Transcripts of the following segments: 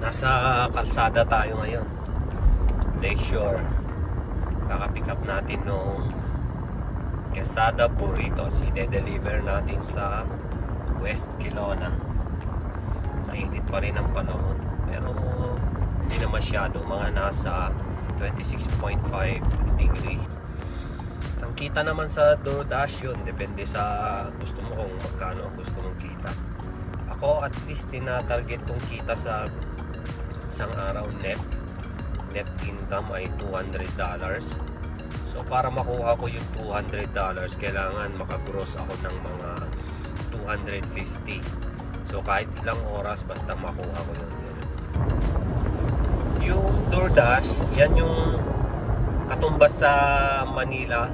Nasa kalsada tayo ngayon, Lakeshore. Kaka-pick up natin nung Quesada Burritos. I-deliver natin sa West Kelowna. Mainit pa rin ang panahon, pero hindi na masyado, mga nasa 26.5 degree. Ang kita naman sa DoorDash yun, depende sa gusto mo kung magkano ang gusto mong kita. Ako at least tina-target kong kita sa isang araw net income ay $200. So para makuha ko yung $200, kailangan makagross ako ng mga 250. So kahit ilang oras basta makuha ko yun. Yung DoorDash, yan yung katumbas sa Manila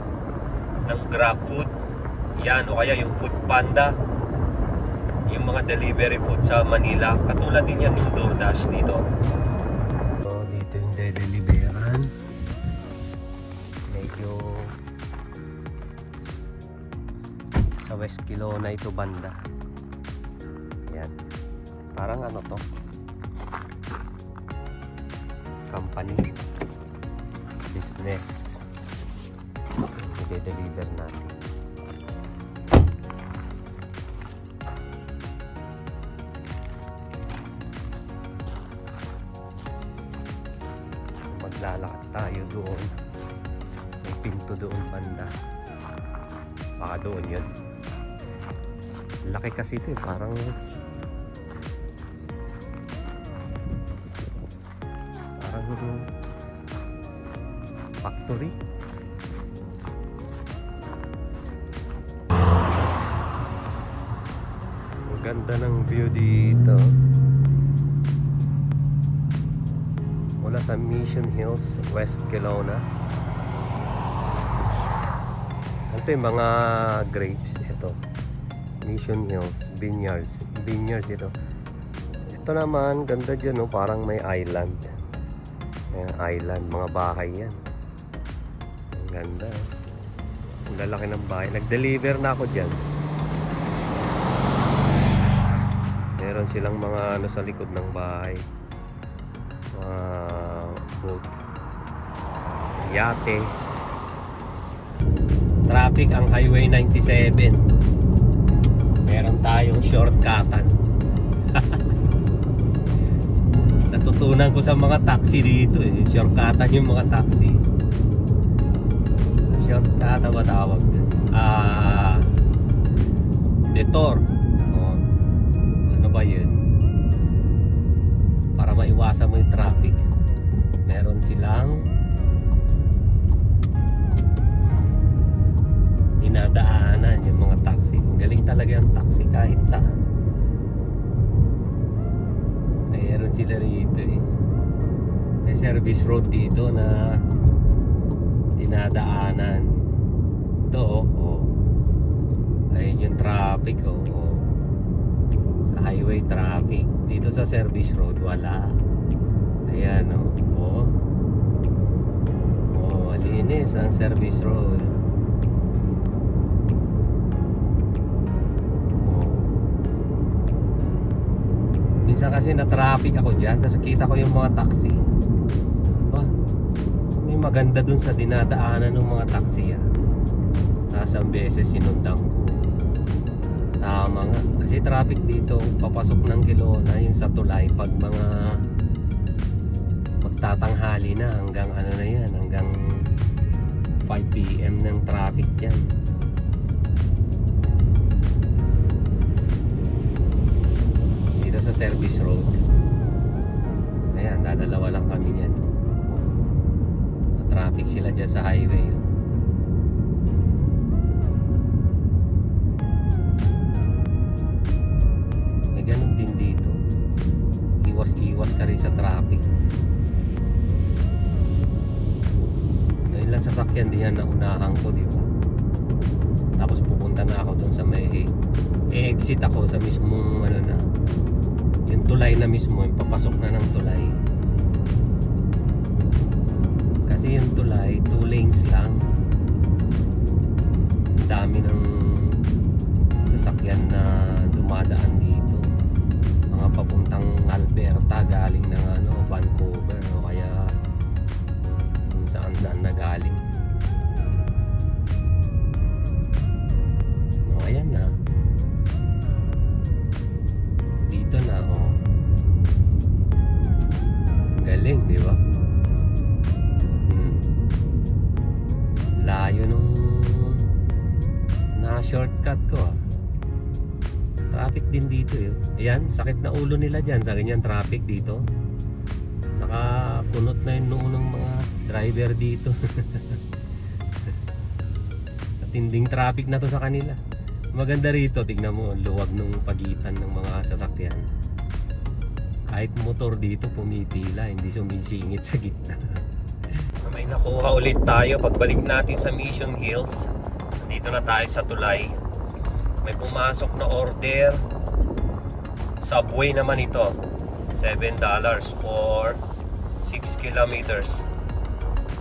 ng GrabFood. Yan, o kaya yung Foodpanda, yung mga delivery food sa Manila. Katulad din yan yung DoorDash dito. So, dito yung de-deliveran. Medyo sa West Kelowna ito banda. Yan. Parang ano to? Company. Business. I-deliver natin. Maglalakad tayo doon, may pinto doon banda, baka doon yun. Laki kasi ito eh, parang factory. Ang ganda ng view dito mula sa Mission Hills, West Kelowna. Ito yung mga grapes. Ito Mission Hills Vineyards ito. Ito naman ganda dyan, no? Parang may island. Island, mga bahay yan. Ang ganda. Ang lalaki ng bahay. Nag-deliver na ako dyan. Meron silang mga ano sa likod ng bahay, boat, yate. Traffic ang Highway 97. Meron tayong shortcutan. Natutunan ko sa mga taxi dito eh. Shortcutan yung mga taxi. Shortcutan ba tawag? Detour. O, ano ba yun? Para maiwasan mo yung traffic. Meron silang dinadaanan yung mga taxi. Ang galing talaga yung taxi kahit saan. Meron sila rito eh. May service road dito na dinadaanan. Ito oh. Ayun yung traffic oh. Sa highway traffic. Dito sa service road wala. Ayan oh. Linis ang service road. Minsan kasi na-traffic ako dyan, tapos kita ko yung mga taxi. May maganda dun sa dinadaanan ng mga taxi tapos ang beses sinundan ko. Tama nga, kasi traffic dito papasok ng Kelowna, yung sa tulay pag mga magtatanghali na hanggang ano na yan, hanggang 5 PM ng traffic dyan. Dito sa service road, ayan, dadalawa lang kami yan. Traffic sila dyan sa highway. May ganun din dito, iwas ka rin sa traffic. Ilang sasakyan din yan na unahan ko, di ba? Tapos pupunta na ako doon sa may exit ako sa mismong ano na, yung tulay na mismo, yung papasok na ng tulay. Kasi yung tulay 2 lanes lang. Dami ng sasakyan na dumadaan dito, mga papuntang Albert. alerta galing ng Vancouver o kaya kung saan na galing. No, ayan na. Dito na, oh. Galing, di ba? Layo nung na-shortcut ko, ah. Traffic din dito eh. Ayan, sakit na ulo nila dyan sa ganyan traffic dito. Nakakunot na yung noo ng mga driver dito. Matinding traffic na to sa kanila. Maganda rito, tignan mo, luwag ng pagitan ng mga sasakyan. Kahit motor dito pumipila, hindi sumisingit sa gitna. May nakuha ulit tayo pagbalik natin sa Mission Hills. Dito na tayo sa tulay. May pumasok na order. Subway naman ito. $7 for 6 kilometers.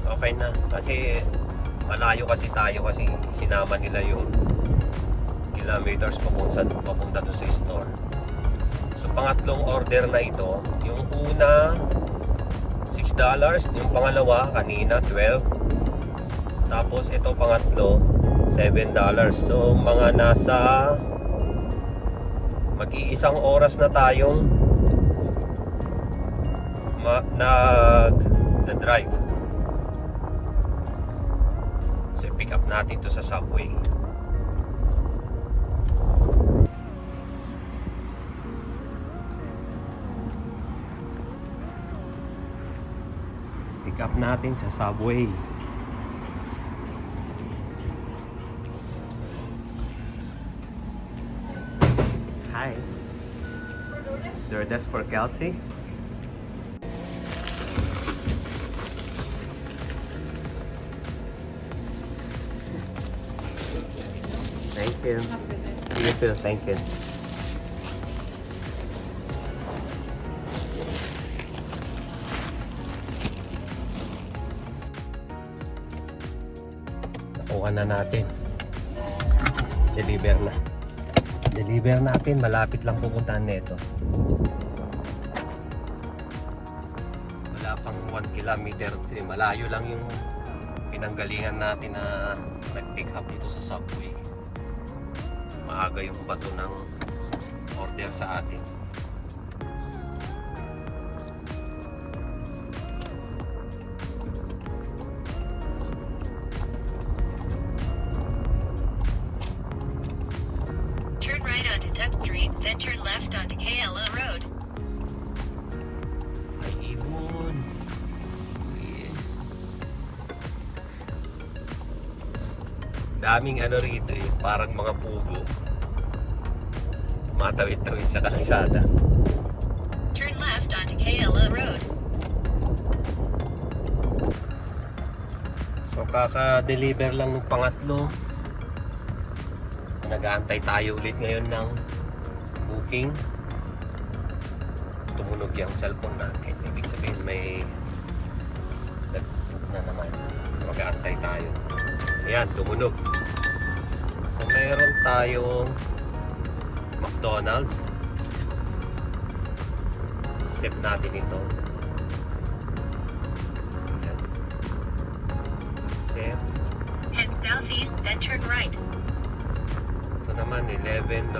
Okay na. Kasi malayo kasi tayo kasi sinama nila yung kilometers papunta doon sa store. So pangatlong order na ito. Yung una $6. Yung pangalawa kanina 12. Tapos ito pangatlo $7. So mga nasa mag-iisang oras na tayong nag-drive. So pick up natin to sa subway. Pick up natin sa subway. Hi. DoorDash for Kelsey. Thank you. You too. Thank you. Nakuha na natin. Deliver natin, malapit lang pupuntahan nito. Wala pang 1 kilometer, malayo lang yung pinanggalingan natin na nag-pick up dito sa subway. Maaga yung bato ng order sa atin. Street, then turn left onto KLO Road. Ay, ibon. Yes. Daming rito eh, parang mga pugo. Tumatawid-tawid sa kalsada. Turn left onto KLO Road. So kaka-deliver lang ng pangatlo. Nag-aantay tayo ulit ngayon ng booking. Tumunog yung cellphone natin. Ibig sabihin may nag-book na naman. Mag-aantay tayo. Ayan, tumunog. So meron tayong McDonald's. Accept natin ito. Ayan. Accept. Head southeast, then turn right. Naman $11.50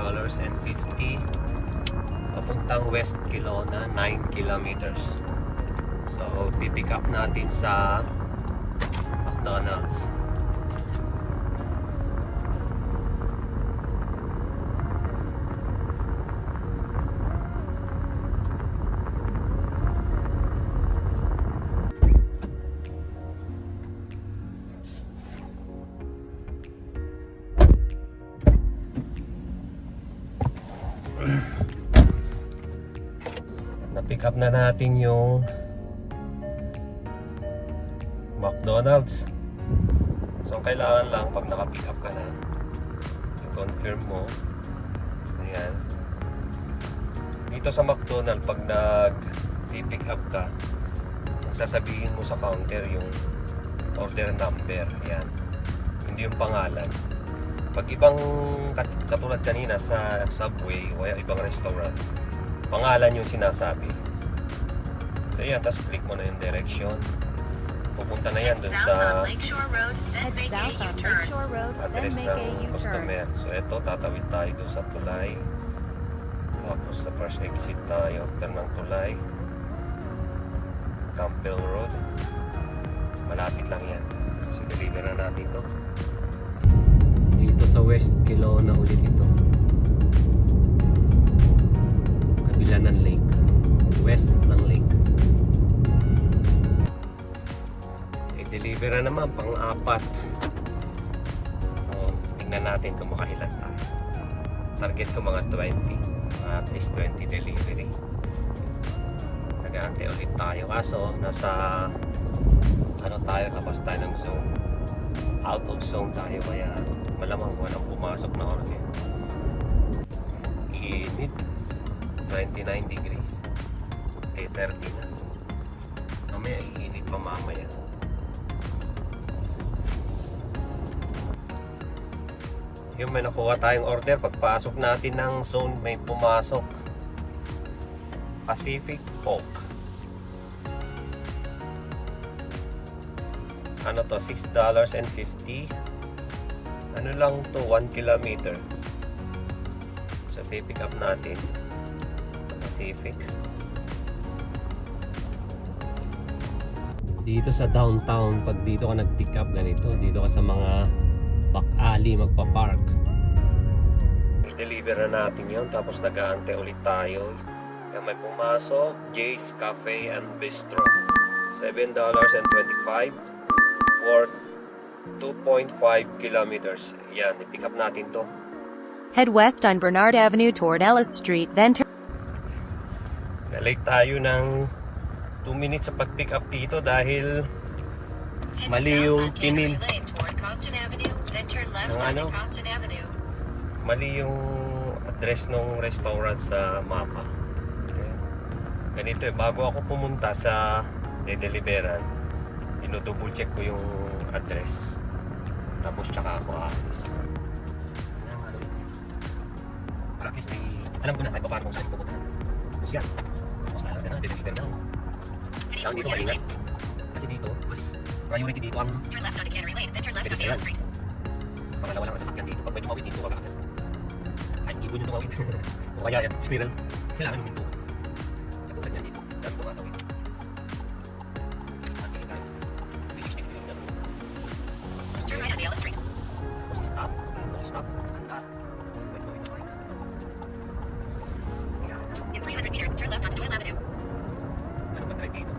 papuntang West Kelowna, 9 kilometers. So pipick up natin sa McDonald's. Na-pick up na natin yung McDonald's. So kailangan lang pag naka-pick up ka na, i-confirm mo. Ayan. Dito sa McDonald's, pag nag-pick up ka, sasabihin mo sa counter yung order number. Ayan. Hindi yung pangalan. Pag ibang katulad kanina sa Subway o ibang restaurant, pangalan yung sinasabi. So yan, tapos click mo na yung direction. Pupunta na yan Head dun south sa on Lakeshore Road, then Head make a south on U-turn. Lakeshore Road, then address make a ng U-turn. customer. So ito, tatawid tayo doon sa tulay. Tapos sa first exit tayo, turn ng tulay. Campbell Road. Malapit lang yan. So deliver na natin to. Dito sa West Kelowna ulit ito. Kabila ng lake. West ng lake. I-deliver na naman pang-apat. So, tingnan natin kung makailan tayo. Target ko mga 20. At least 20 delivery. Nag-aante ulit tayo. Kaso, nasa ano tayo, labas tayo ng zone. Out of zone tayo. Kaya malamang walang pumasok na order. Init. 29 degrees. 30 na. Mamaya iinit pa mamaya. Yung may nakuha tayong order, pagpasok natin ng zone may pumasok. Pacific Oak. Ano to? $6.50. Ano lang to? 1 kilometer. So pipick up natin sa Pacific. Dito sa downtown, pag dito ka nag-pick up ganito, dito ka sa mga back alley magpa-park. I-deliver na natin yon, tapos nag-aante ulit tayo. Kaya may pumasok, Jay's Cafe and Bistro. $7.25 for 2.5 kilometers. Yan, i-pick up natin to. Head west on Bernard Avenue toward Ellis Street, then turn Na-late tayo ng 2 minutes sa pag-pick up dito dahil Head mali south yung on Cannery pinin. Lane toward Costin Avenue, then turn left Yung onto ano? Costin Avenue. Mali yung address ng restaurant sa mapa. Ayan. Ganito eh, bago ako pumunta sa de-deliveran, dino-double check ko yung address. Tapos tsaka ako aalis. Para at least may, alam ko na kahit paano kung saan pupunta. Tapos yan. Tapos alam na, de-deliver na. Heading Ang toward dito Cannery maingat. Lane. Kasi dito, mas priority dito ang Turn left onto Cannery Lane, then turn left onto Pedestrian. Ellis Street. pangalawa lang ang sasakyan dito. Pag may tumawid dito ka kagad. Kahit ibon yung tumawid. O kaya yan, squirrel. Kailangan huminto. Katulad yan dito. Dami tumatawid. At tingin tayo. 360 degree yan. Turn right onto Ellis Street. Tapos stop. Tapos stop. Andar. May tumawid na bike. Kaya, In 300 meters, turn left onto Doyle Avenue. ganun mag-drive dito.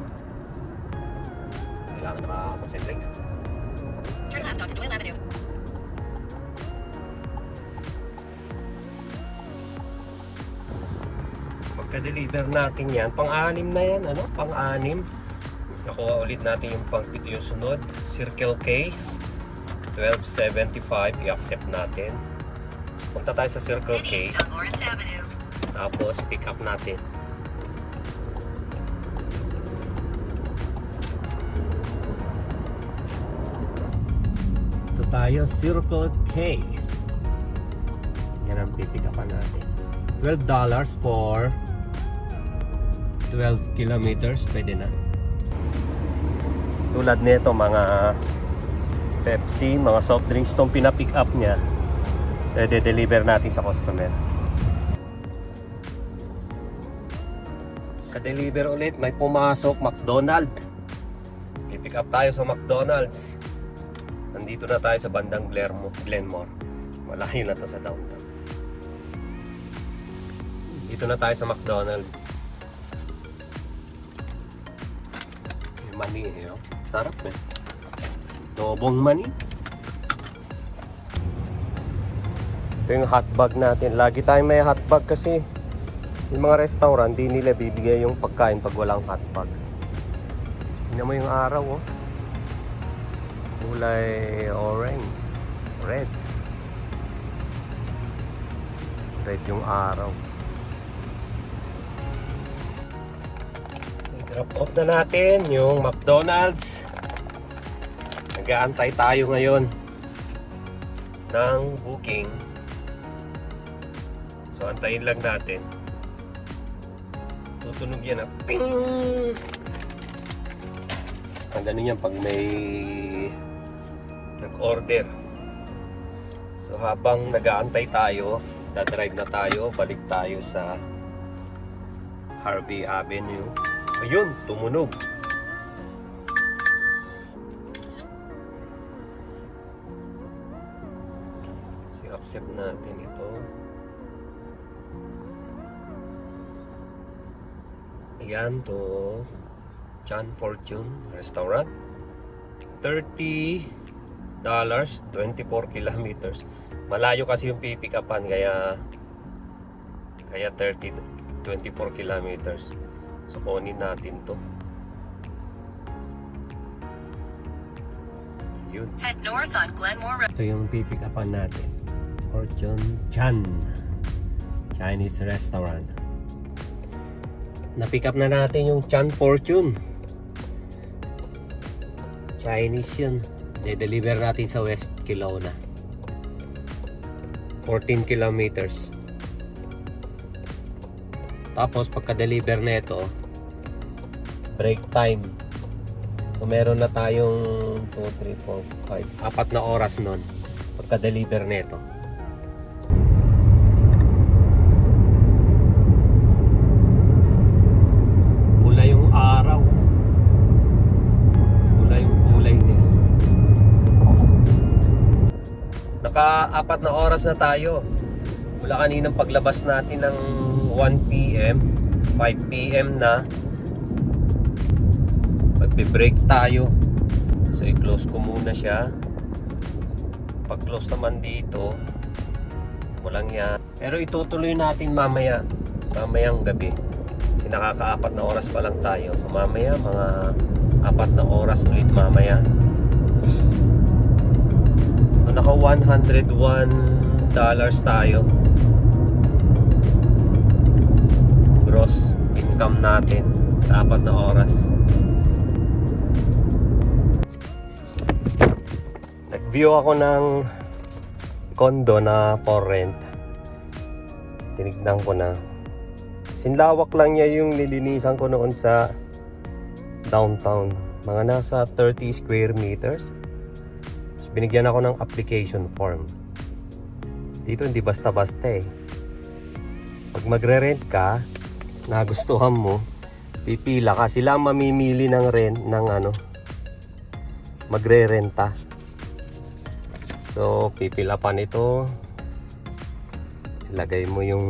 Kailangan naka-concentrate. Turn left onto Doyle Avenue. Pagka-deliver natin yan, pang-anim na yan, ano? Pang-anim. Nakuha ulit natin yung pang-pito yung sunod. Circle K. 1275. I-accept natin. Punta tayo sa Circle Head K. east on Lawrence Avenue. Tapos pick up natin. Ito tayo, Circle K. Yan ang pipick upan natin. $12 for 12 kilometers. Pwede na. Tulad nito, mga Pepsi, mga soft drinks itong pinapick up niya. Pwede deliver natin sa customer. Ka-deliver ulit, may pumasok McDonald's. I-pick up tayo sa McDonald's. Nandito na tayo sa bandang Glenmore. Malayo na to sa downtown. Dito na tayo sa McDonald's. May mani eh. Oh. Sarap eh. Dobong mani. Ito yung hotbag natin. Lagi tayong may hotbag kasi yung mga restaurant, di nila bibigay yung pagkain pag walang hotbag. Tingnan mo yung araw, oh. Kulay orange. Red. Red yung araw. I-drop off na natin yung McDonald's. Nag-aantay tayo ngayon ng booking. So, antayin lang natin. tutunog yan at ping! Ang ganun yan pag may nag-order. So habang nag-aantay tayo, dadrive na tayo, balik tayo sa Harvey Avenue. Ayun, tumunog. So accept natin ito. Ayan to John Fortune Restaurant. $30, 24 kilometers. Malayo kasi yung pipick upan kaya 24 kilometers. So kunin natin to. Yun. Head north on Glenmore Road. Ito yung pipick upan natin. Fortune Chan Chinese Restaurant. Na-pick up na natin yung Chan Fortune. Chinese yun. De-deliver natin sa West Kelowna. 14 kilometers. Tapos pagka-deliver na ito, break time. So, meron na tayong 2, 3, 4, 5, 4 na oras nun pagka-deliver na ito. Pula yung araw. Pula yung kulay niya. Naka-4 na oras na tayo. Mula kaninang paglabas natin ng 1 PM, 5 PM na. Magbe-break tayo. So i-close ko muna siya. Pag-close naman dito, walang yan. Pero itutuloy natin mamayang gabi. Kasi nakaka-4 na oras pa lang tayo. So mamaya, mga 4 na oras ulit mamaya. So naka $101 tayo. Gross income natin sa 4 na oras. Nag-view ako ng condo na for rent. Tinignan ko na. Sinlawak lang niya yung nilinisan ko noon sa downtown. Mga nasa 30 square meters. So, binigyan ako ng application form. Dito hindi basta-basta eh. Pag magre-rent ka, nagustuhan mo, pipila ka. Sila ang mamimili ng rent ng magre-renta. So pipila pa nito. Ilagay mo yung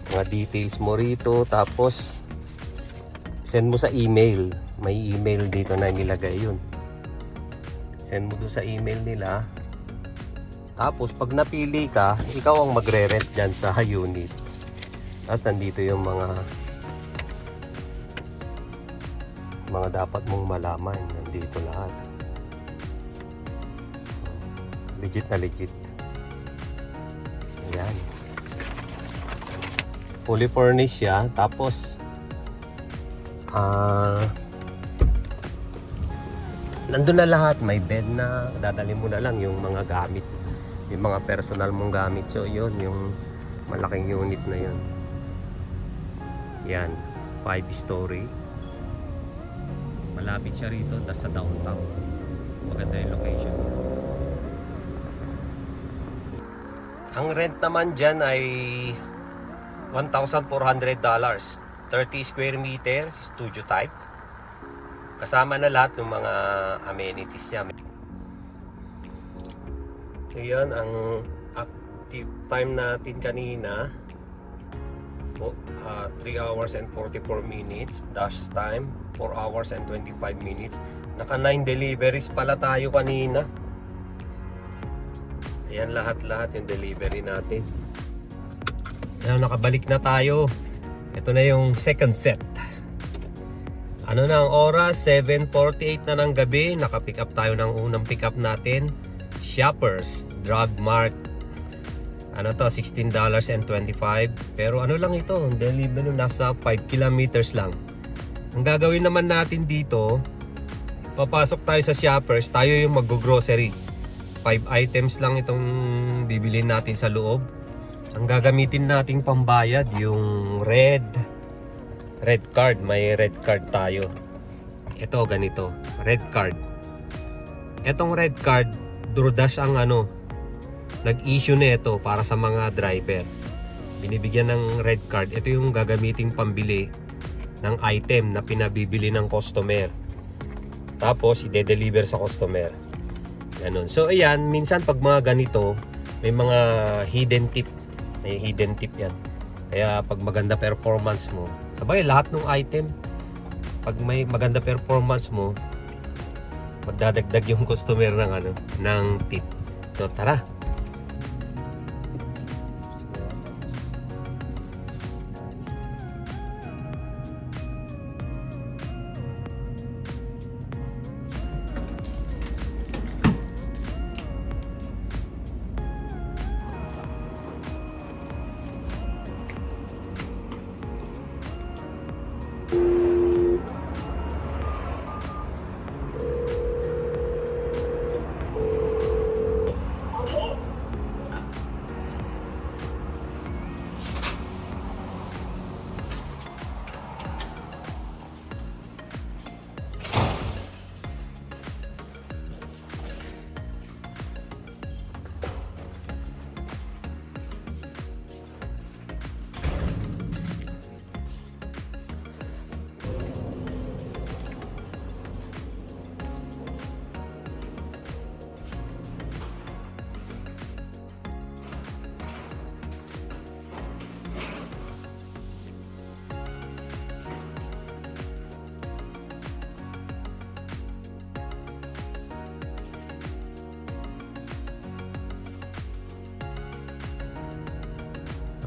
mga details mo rito, tapos send mo sa email. May email dito na nilagay yun. Send mo doon sa email nila. Tapos pag napili ka, ikaw ang magre-rent dyan sa unit. Tapos nandito yung mga dapat mong malaman. Nandito lahat. Legit na legit. Ayan. Fully furnished siya. Tapos nandun na lahat. May bed na. Dadalhin mo na lang yung mga gamit. Yung mga personal mong gamit. So yun, yung malaking unit na yun. Yan, 5-story. Malapit siya rito, nasa downtown. Maganda yung location. Ang rent naman dyan ay $1,400. 30 square meter, studio type. Kasama na lahat ng mga amenities niya. So yun, ang active time natin kanina. 3 hours and 44 minutes. Dash time 4 hours and 25 minutes. Naka 9 deliveries pala tayo kanina. Ayan, lahat yung delivery natin. Ayan, nakabalik na tayo. Ito na yung second set. Ano na ang oras? 7:48 na ng gabi. Naka-pick up tayo ng unang pick up natin. Shoppers Drug Mart. Ano to, $16.25. Pero ano lang ito, delivery nasa 5 kilometers lang. Ang gagawin naman natin dito, papasok tayo sa Shoppers, tayo yung mag-grocery. 5 items lang itong bibilin natin sa loob. Ang gagamitin nating pambayad yung red card. May red card tayo. Ito ganito, red card. Etong red card, DoorDash ang nag-issue nito para sa mga driver. Binibigyan ng red card. Ito yung gagamiting pambili ng item na pinabibili ng customer. Tapos ide-deliver sa customer. Ganun. So ayan, minsan pag mga ganito, may mga hidden tip. May hidden tip yan. Kaya pag maganda performance mo, sabay lahat ng item, pag may maganda performance mo, magdadagdag yung customer ng tip. So tara.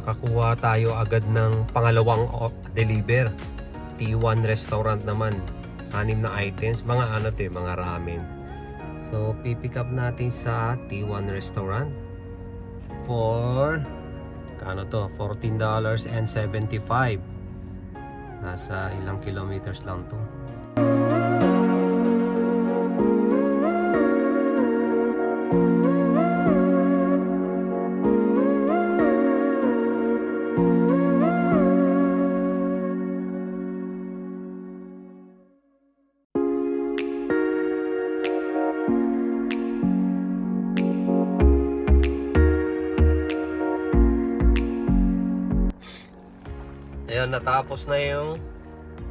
Nakakuha tayo agad ng pangalawang deliver. T1 restaurant naman. 6 na items. Mga mga ramen. So, pipick up natin sa T1 restaurant for $14.75. Nasa ilang kilometers lang to. Ayan, natapos na yung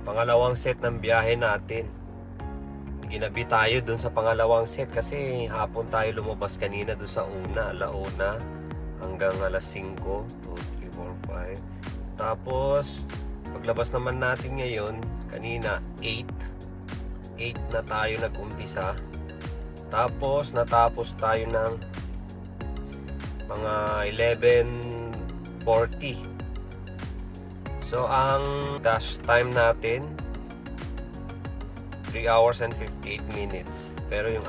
pangalawang set ng biyahe natin. Ginabi tayo dun sa pangalawang set kasi hapon tayo lumabas kanina dun sa alauna hanggang alas 5, 2, 3, 4, 5. Tapos paglabas naman natin ngayon, kanina 8 na tayo nag-umpisa. Tapos natapos tayo ng mga 11:40. So, ang dash time natin 3 hours and 58 minutes. Pero yung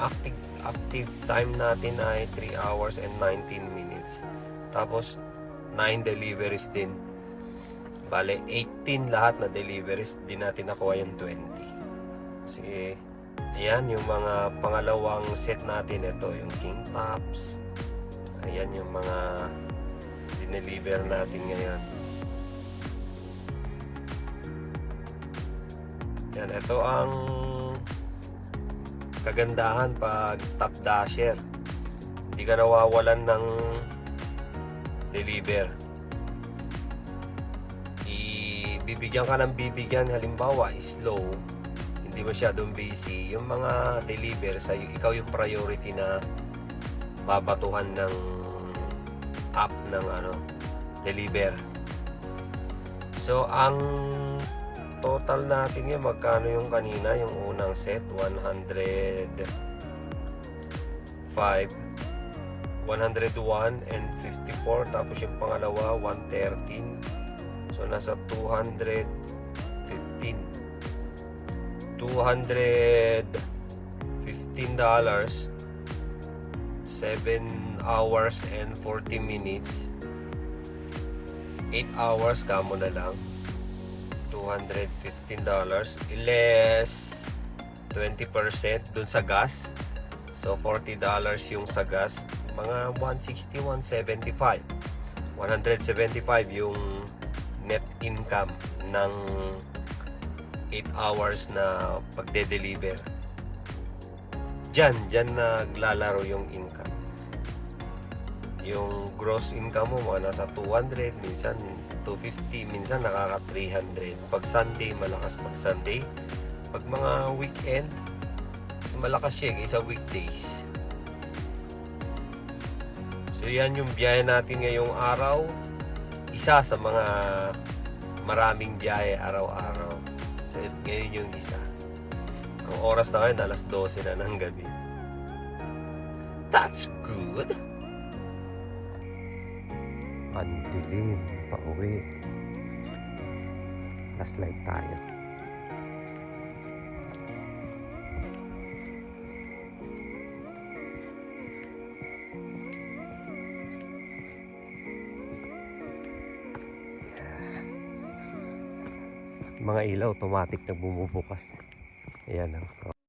active time natin ay 3 hours and 19 minutes. Tapos 9 deliveries din. Bale, 18 lahat na deliveries. Di natin nakuha yung 20. Kasi ayan yung mga pangalawang set natin. Ito yung King Tops. Ayan yung mga dineliver natin ngayon. Yan, ito ang kagandahan pag top dasher. Hindi ka nawawalan ng deliver. Bibigyan ka ng bibigyan, halimbawa slow, hindi masyadong busy. Yung mga deliver sa'yo, ikaw yung priority na babatuhan ng app ng deliver. So ang total natin yun, magkano yung kanina, yung unang set, 101 and 54, tapos yung pangalawa 113. So nasa $215 7 hours and 40 minutes, 8 hours kamo na lang, $215 less 20% dun sa gas. So $40 yung sa gas, mga 160, 175. 175 yung net income ng 8 hours na pagde-deliver. Diyan naglalaro yung income. Yung gross income mo mga nasa 200, minsan 250, minsan nakaka 300. Pag Sunday, malakas pag Sunday. Pag mga weekend, mas malakas siya kaysa weekdays. So yan yung biyahe natin ngayong araw. Isa sa mga maraming biyahe araw-araw. So ngayon yung isa. Ang oras na ngayon, alas 12 na ng gabi. That's good. Ang dilim, pauwi. Last light tayo. Mga ilaw automatic na bumubukas. Ayan.